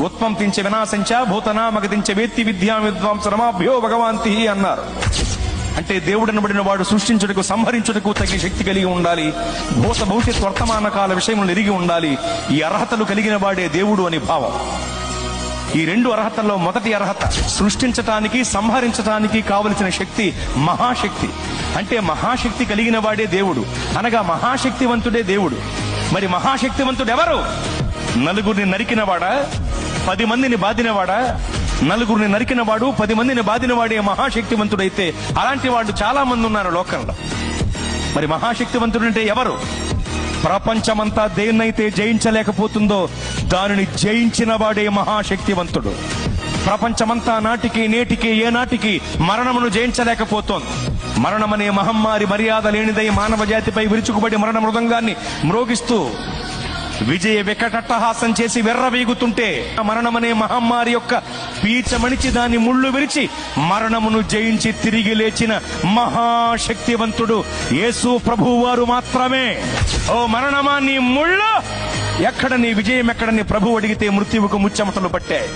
ఉత్పంతించే వినాశంచ భూతనామగతించే వేత్తి విద్యా విద్వాంసరమాభ్యో భగవాంతి అన్నారు. అంటే దేవుడనబడిన వాడు సృష్టించుటకు సంహరించుటకు తగిన శక్తి కలిగి ఉండాలి. భూత భవిష్యత్ వర్తమాన కాల విషయములను ఎరిగి ఉండాలి. ఈ అర్హతలు కలిగిన వాడే దేవుడు అని భావం. ఈ రెండు అర్హతల్లో మొదటి అర్హత సృష్టించటానికి సంహరించటానికి కావలసిన శక్తి మహాశక్తి. అంటే మహాశక్తి కలిగిన వాడే దేవుడు, అనగా మహాశక్తివంతుడే దేవుడు. మరి మహాశక్తివంతుడు ఎవరు? నలుగురిని నరికినవాడా, 10 మందిని బాధినవాడా? నలుగురిని నరికినవాడు 10 మందిని బాధినవాడే మహాశక్తివంతుడైతే అలాంటి వాడు చాలా మంది ఉన్నారు లోకంలో. మరి మహాశక్తివంతుడు అంటే ఎవరు? ప్రపంచమంతా దేన్నైతే జయించలేకపోతుందో దానిని జయించిన వాడే మహాశక్తివంతుడు. ప్రపంచమంతా నాటికి నేటికి ఏనాటికి మరణమును జయించలేకపోతోంది. మరణమనే మహమ్మారి మర్యాద లేనిదై మానవ జాతిపై విరుచుకుబడి మరణ మృదంగాన్ని మ్రోగిస్తూ విజయ వికటట్టహాసం చేసి వెర్రవీగుతుంటే మరణమనే మహమ్మారి యొక్క పీచమణిచి దాన్ని ముళ్ళు విరిచి మరణమును జయించి తిరిగి లేచిన మహాశక్తివంతుడు యేసు ప్రభువు వారు మాత్రమే. ఓ మరణమా నీ ముళ్ళు ఎక్కడ, నీ విజయం ఎక్కడ? నీ ప్రభువు అడిగితే మృత్యువుకు ముచ్చెమటలు పట్టాయి.